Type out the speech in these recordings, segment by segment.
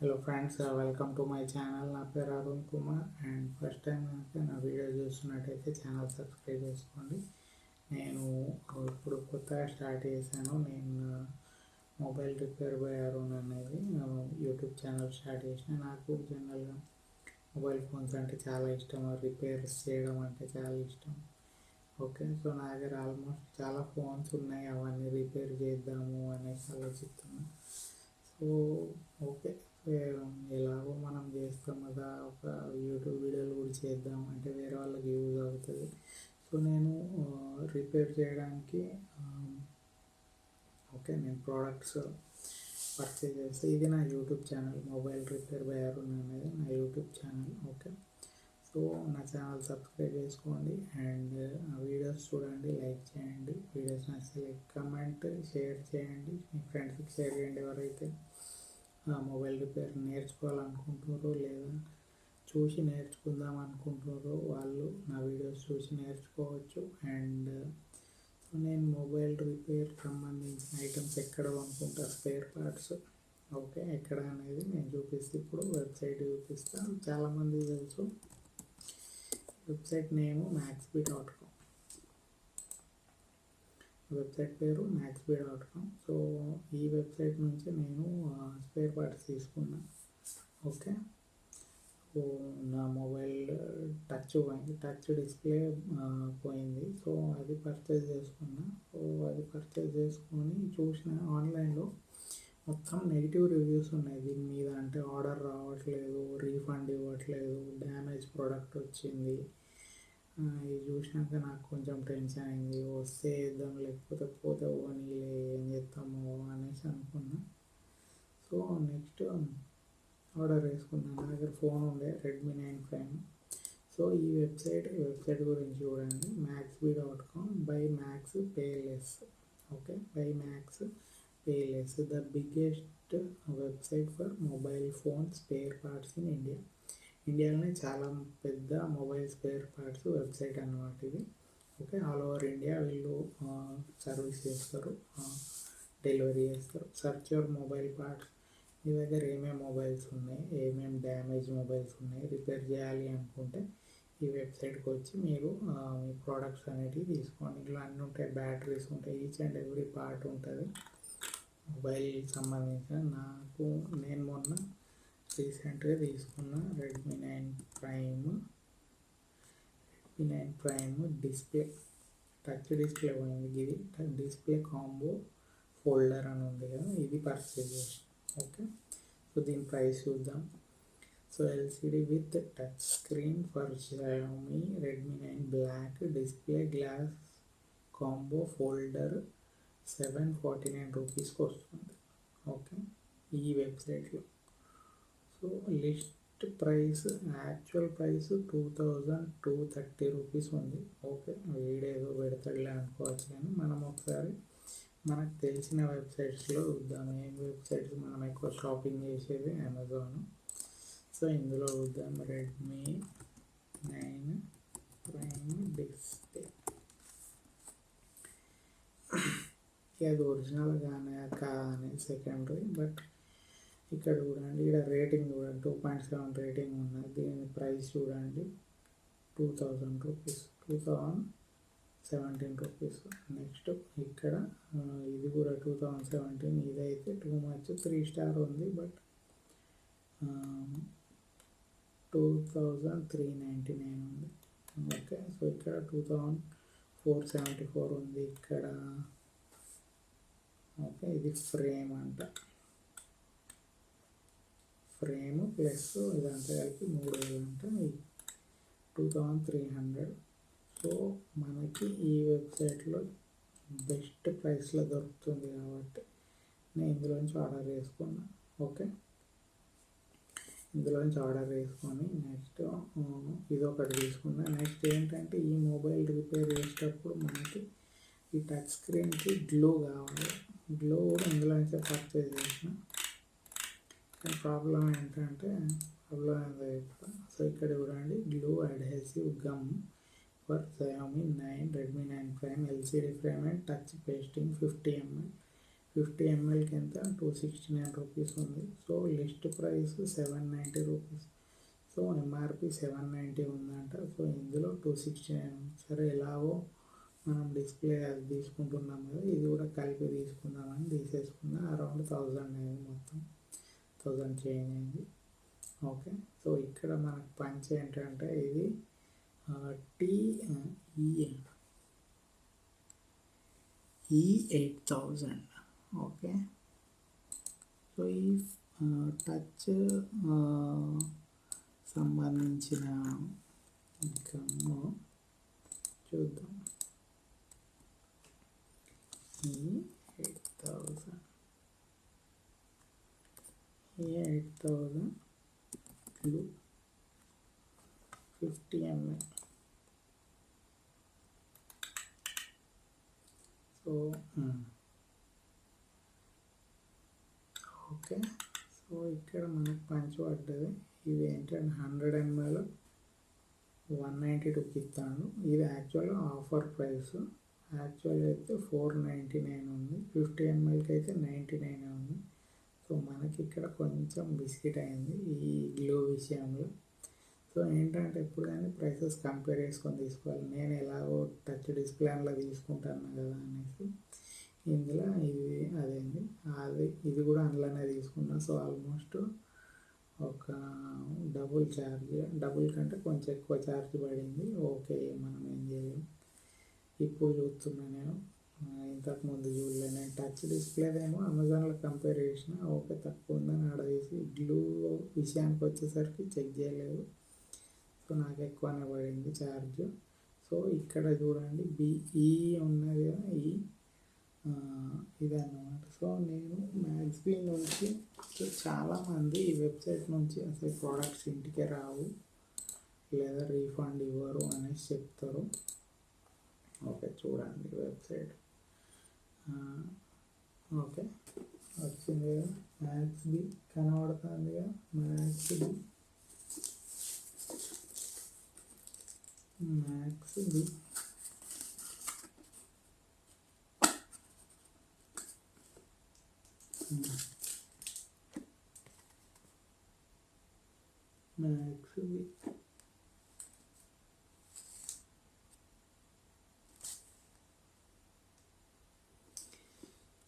Hello friends, welcome to my channel. నా పేరు Arun Kumar. And first time కనుక నా వీడియో చూస్తున్నట్టయితే ఛానల్ సబ్స్క్రైబ్ చేసుకోండి. నేను ఇప్పుడు కొత్తగా స్టార్ట్ చేశాను. నేను మొబైల్ రిపేర్ బై అరుణ్ అనేది యూట్యూబ్ ఛానల్ స్టార్ట్ చేసిన. నాకు జనరల్గా మొబైల్ ఫోన్స్ అంటే చాలా ఇష్టం, రిపేర్స్ చేయడం అంటే చాలా ఇష్టం. ఓకే, సో నా దగ్గర ఆల్మోస్ట్ చాలా ఫోన్స్ ఉన్నాయి, అవన్నీ రిపేర్ చేద్దాము అనేసి ఆలోచిస్తున్నాను. సో ఓకే, ఎలాగో మనం చేస్తాం కదా, ఒక యూట్యూబ్ వీడియోలు కూడా చేద్దాం అంటే వేరే వాళ్ళకి యూజ్ అవుతుంది. సో నేను రిపేర్ చేయడానికి ఓకే నేను ప్రోడక్ట్స్ పర్చేజ్ చేస్తే ఇది నా YouTube channel. Mobile repair by Arun అనేది నా యూట్యూబ్ ఛానల్. ఓకే, సో నా ఛానల్ సబ్స్క్రైబ్ చేసుకోండి అండ్ వీడియోస్ చూడండి, లైక్ చేయండి. వీడియోస్ నచ్చితే లైక్, కమెంట్, షేర్ చేయండి. మీ ఫ్రెండ్స్కి షేర్ చేయండి ఎవరైతే మొబైల్ రిపేర్ నేర్చుకోవాలనుకుంటున్నారో లేదా చూసి నేర్చుకుందాం అనుకుంటున్నారో వాళ్ళు నా వీడియోస్ చూసి నేర్చుకోవచ్చు. అండ్ నేను మొబైల్ రిపేర్ సంబంధించిన ఐటమ్స్ ఎక్కడ కొనుక్కుంటా, స్పేర్ పార్ట్స్ ఓకే ఎక్కడ అనేది నేను చూపిస్తే ఇప్పుడు వెబ్సైట్ చూపిస్తాను. చాలామంది తెలుసు, వెబ్సైట్ నేము maxbee.com. వెబ్సైట్ పేరు maxbee.com. సో ఈ వెబ్సైట్ నుంచి నేను స్పేర్ పార్ట్స్ తీసుకున్నా. ఓకే, సో నా మొబైల్ టచ్ డిస్ప్లే పోయింది. సో అది పర్చేజ్ చేసుకున్నా. సో అది పర్చేజ్ చేసుకొని చూసిన ఆన్లైన్లో మొత్తం నెగిటివ్ రివ్యూస్ ఉన్నాయి దీని మీద. అంటే ఆర్డర్ రావట్లేదు, రీఫండ్ ఇవ్వట్లేదు, డ్యామేజ్ ప్రోడక్ట్ వచ్చింది. ఇది చూసినాక నాకు కొంచెం టెన్షన్ అయింది. వస్తే వేద్దాం, లేకపోతే పోతే పోనీలే, ఏం చేస్తాము అనేసి అనుకున్నా. సో నెక్స్ట్ ఆర్డర్ వేసుకున్నాను. నా దగ్గర ఫోన్ ఉండే రెడ్మీ 9 ప్రైమ్. సో ఈ వెబ్సైట్ గురించి చూడండి, maxbee.com by Max Payless. Okay, by Max Payless, the biggest website for mobile phone spare parts in India. ఇండియాలోనే చాలా పెద్ద మొబైల్ స్పేర్ పార్ట్స్ వెబ్సైట్ అన్నమాట ఇది. ఓకే, ఆల్ ఓవర్ ఇండియా వీళ్ళు సర్వీస్ చేస్తారు, డెలివరీ చేస్తారు. Search your mobile parts. మీ దగ్గర ఏమేమి మొబైల్స్ ఉన్నాయి, ఏమేమి డ్యామేజ్ మొబైల్స్ ఉన్నాయి, రిపేర్ చేయాలి అనుకుంటే ఈ వెబ్సైట్కి వచ్చి మీరు మీ ప్రోడక్ట్స్ అనేటివి తీసుకోండి. ఇందులో అన్నీ ఉంటాయి, బ్యాటరీస్ ఉంటాయి, ఈచ్ అండ్ ఎవ్రీ పార్ట్ ఉంటుంది మొబైల్ సంబంధించిన. నేను మొన్న రీసెంట్గా తీసుకున్న Redmi 9 prime display, touch display పోయింది. ఇది డిస్ప్లే కాంబో ఫోల్డర్ అని ఉంది కదా, ఇది పర్చేజ్ చేసాను. ఓకే, సో దీని ప్రైస్ చూద్దాం. So LCD with touch screen for Xiaomi Redmi 9 black display glass combo folder 749 రూపీస్కి వస్తుంది. ఓకే, ఈ వెబ్సైట్లో. So list price, actual price 2230 rupees ఉంది. ఓకే, వీడేదో పెడతాడులే అనుకోవచ్చు, కానీ మనం ఒకసారి మనకు తెలిసిన వెబ్సైట్స్లో చూద్దాం. ఏం వెబ్సైట్స్ మనం ఎక్కువ షాపింగ్ చేసేది అమెజాన్. సో ఇందులో చూద్దాం, రెడ్మీ 9 ప్రైమ్ డిస్ప్లే. అది ఒరిజినల్ కానీ కాదని సెకండరీ, బట్ ఇక్కడ చూడండి, ఇక్కడ రేటింగ్ చూడండి, 2.7 రేటింగ్ ఉన్నది. దీని ప్రైస్ చూడండి 2000 రూపీస్, 2017 రూపీస్. నెక్స్ట్ ఇక్కడ ఇది కూడా 2017. ఇదైతే టూ మచ్, 3 స్టార్ ఉంది, బట్ 2399 ఉంది. ఓకే, సో ఇక్కడ 2474 ఉంది ఇక్కడ. ఓకే, ఇది ఫ్రేమ్ అంట, ఫ్రేమ్ ప్లస్ ఇదంతా కలిపి 3000 అంట, 2300. సో మనకి ఈ వెబ్సైట్లో బెస్ట్ ప్రైస్లో దొరుకుతుంది కాబట్టి నేను ఇందులోంచి ఆర్డర్ చేసుకున్నా. ఓకే, ఇందులోంచి ఆర్డర్ చేసుకొని నెక్స్ట్ ఇది ఒకటి తీసుకున్నా. నెక్స్ట్ ఏంటంటే, ఈ మొబైల్ రిపేర్ చేసేటప్పుడు మనకి ఈ టచ్ స్క్రీన్కి గ్లో కావాలి. గ్లో కూడా ఇందులోంచే పర్చేజ్ చేసిన. కానీ ప్రాబ్లం ఏంటంటే, సో ఇక్కడ చూడండి, glue adhesive gum for Xiaomi 9 Redmi 9 prime LCD frame and touch pasting 50 ml 50 mlకి ఎంత 269 రూపీస్ ఉంది. So list price 790 rupees. So MRP 790 ఉందంట. సో ఇందులో 269. సరే ఎలాగో మనం డిస్ప్లే అది తీసుకుంటున్నాం కదా, ఇది కూడా కలిపి తీసుకుందామని తీసేసుకున్నా. అరౌండ్ 1000 అయింది, మొత్తం 1000 చేంజ్ అయింది. ఓకే, సో ఇక్కడ మనకు పంచ్ ఏంటంటే ఇది E8000. ఓకే, సో ఈ టచ్ సంబంధించిన గమ్ము చూద్దాం. E8000 glue 50 ml. So okay, so ఇక్కడ మనకు పంచ్ పడ్డది. ఇది ఏంటంటే 100 ml 192కి ఇస్తాను. ఇది యాక్చువల్గా ఆఫర్ ప్రైస్. యాక్చువల్గా అయితే 499 ఉంది, 50 mlకి అయితే 99 ఉంది. సో మనకి ఇక్కడ కొంచెం బిస్కెట్ అయింది ఈ గ్లో విషయంలో. సో ఏంటంటే ఎప్పుడు కానీ ప్రైసెస్ కంపేర్ చేసుకొని తీసుకోవాలి. నేను ఎలాగో టచ్ డిస్ప్లేలో తీసుకుంటాను కదా అనేసి ఇందులో ఇది కూడా అందులోనే తీసుకున్నా. సో ఆల్మోస్ట్ ఒక డబుల్ కంటే కొంచెం ఎక్కువ ఛార్జ్ పడింది. ఓకే, మనం ఏం చేయలేము. ఇప్పుడు చూస్తున్నా నేను, ఇంతకుముందు చూడలేదు. నేను టచ్ డిస్ప్లేదేమో అమెజాన్లో కంపేర్ చేసిన, ఓకే తక్కువ ఉందని ఆర్డర్ చేసి గ్లూ విషయానికి వచ్చేసరికి చెక్ చేయలేదు. సో నాకు ఎక్కువనే పడింది ఛార్జ్. సో ఇక్కడ చూడండి బిఈ ఉన్నది కదా, ఇదన్నమాట. సో నేను మ్యాక్స్బీ నుంచి, సో చాలామంది ఈ వెబ్సైట్ నుంచి అసలు ప్రోడక్ట్స్ ఇంటికే రావు లేదా రీఫండ్ ఇవ్వరు అనేసి చెప్తారు. ఓకే, చూడండి వెబ్సైట్. ఓకే, వచ్చింది కదా మ్యాక్స్బీ కనబడుతుంది కదా, మ్యాక్స్బీ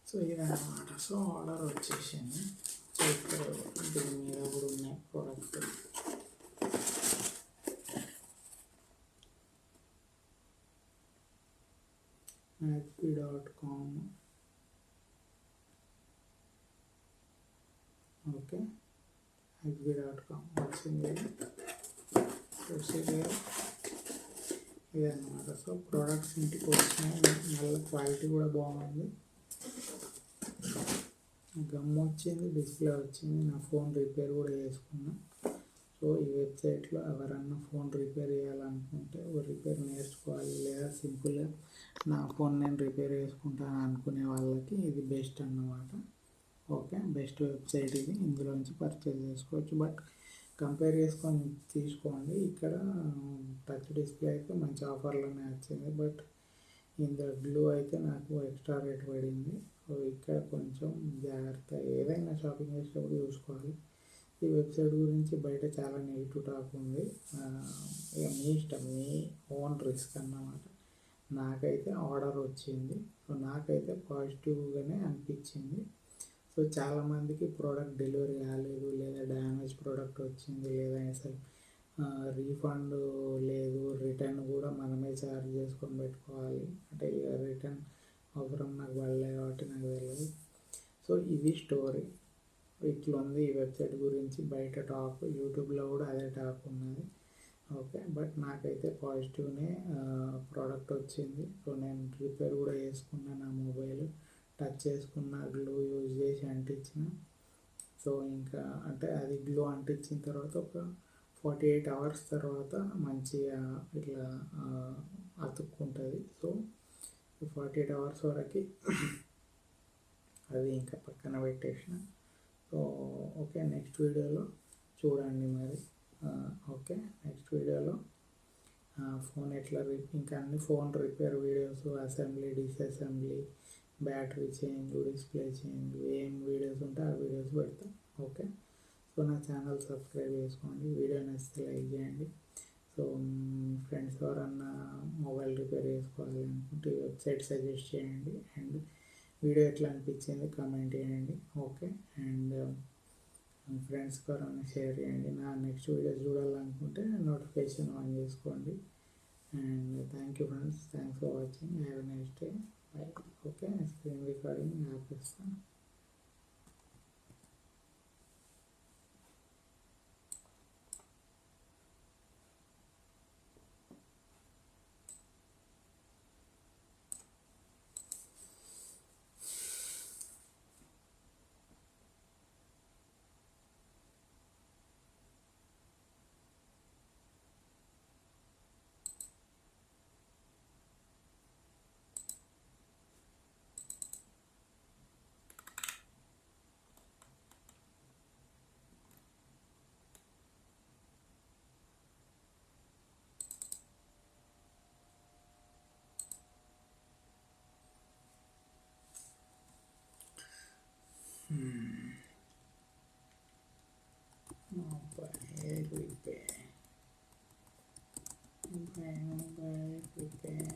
సో ఇదన్నమాట. సో ఆర్డర్ వచ్చేసింది. సో ఇక్కడ దీని మీద కూడా ఉన్నాయి ప్రోడక్ట్. maxbee.com. ఓకే, maxbee.com వచ్చింది. ఇదన్నమాట. సో ప్రోడక్ట్స్ ఇంటికి వచ్చినాయి. మళ్ళీ క్వాలిటీ కూడా బాగుంది. గమ్ వచ్చింది, డిస్ప్లే వచ్చింది. నా ఫోన్ రిపేర్ కూడా చేసుకున్నా. సో ఈ వెబ్సైట్లో ఎవరన్నా ఫోన్ రిపేర్ చేయాలనుకుంటే రిపేర్ నేర్చుకోవాలి, లేదా సింపుల్గా నా ఫోన్ నేను రిపేర్ చేసుకుంటాను అనుకునే వాళ్ళకి ఇది బెస్ట్ అన్నమాట. ఓకే, బెస్ట్ వెబ్సైట్ ఇది. ఇందులోంచి పర్చేజ్ చేసుకోవచ్చు. బట్ కంపేర్ చేసుకొని తీసుకోండి. ఇక్కడ టచ్ డిస్ప్లే అయితే మంచి ఆఫర్లోనే వచ్చింది. బట్ ఇందులో గ్లూ అయితే నాకు ఎక్స్ట్రా రేట్ పడింది. సో ఇక్కడ కొంచెం జాగ్రత్త, ఏదైనా షాపింగ్ చేసేటప్పుడు చూసుకోవాలి. ఈ వెబ్సైట్ గురించి బయట చాలా నెగిటివ్ టాక్ ఉంది. ఇక మీ ఇష్టం, మీ ఓన్ రిస్క్ అన్నమాట. నాకైతే ఆర్డర్ వచ్చింది. సో నాకైతే పాజిటివ్గానే అనిపించింది. సో చాలామందికి ప్రోడక్ట్ డెలివరీ కాలేదు, లేదా డ్యామేజ్ ప్రోడక్ట్ వచ్చింది, లేదా అసలు రీఫండ్ లేదు, రిటర్న్ కూడా మనమే ఛార్జ్ చేసుకొని పెట్టుకోవాలి. అంటే ఇక రిటర్న్ అవసరం నాకు పడలేదు కాబట్టి నాకు తెలియదు. సో ఇది స్టోరీ. ఇట్లా ఉంది ఈ వెబ్సైట్ గురించి బయట టాక్. యూట్యూబ్లో కూడా అదే టాక్ ఉన్నది. ఓకే, బట్ నాకైతే పాజిటివ్నే ప్రోడక్ట్ వచ్చింది. సో నేను రిపేర్ కూడా చేసుకున్నా, నా మొబైల్ టచ్ చేసుకున్న, గ్లూ యూజ్ చేసి అంటించిన. సో ఇంకా అంటే అది గ్లూ అంటించిన తర్వాత ఒక 48 hours తర్వాత మంచిగా ఇట్లా అతుక్కుంటుంది. సో 48 hours వరకు అది ఇంకా పక్కన పెట్టేసిన. సో ఓకే, నెక్స్ట్ వీడియోలో చూడండి మరి. ఓకే, నెక్స్ట్ వీడియోలో ఫోన్ ఎట్లా ఇంకా అన్ని phone repair videos, assembly, disassembly, battery change, display change, ఏం వీడియోస్ ఉంటే ఆ వీడియోస్ పెడతా. ఓకే, సో నా ఛానల్ సబ్స్క్రైబ్ చేసుకోండి, వీడియో నచ్చితే లైక్ చేయండి. సో ఫ్రెండ్స్ ఎవరన్నా మొబైల్ రిపేర్ చేసుకోవాలి అనుకుంటే ఈ వెబ్సైట్ సజెస్ట్ చేయండి. అండ్ వీడియో ఎట్లా అనిపించింది కామెంట్ చేయండి. ఓకే, అండ్ ఫ్రెండ్స్కి ఎవరైనా షేర్ చేయండి. నా నెక్స్ట్ వీడియోస్ చూడాలనుకుంటే నోటిఫికేషన్ ఆన్ చేసుకోండి. And thank you friends, thanks for watching, have a nice day, bye. Okay, screen recording ఆపేస్తాను. Mobile repair.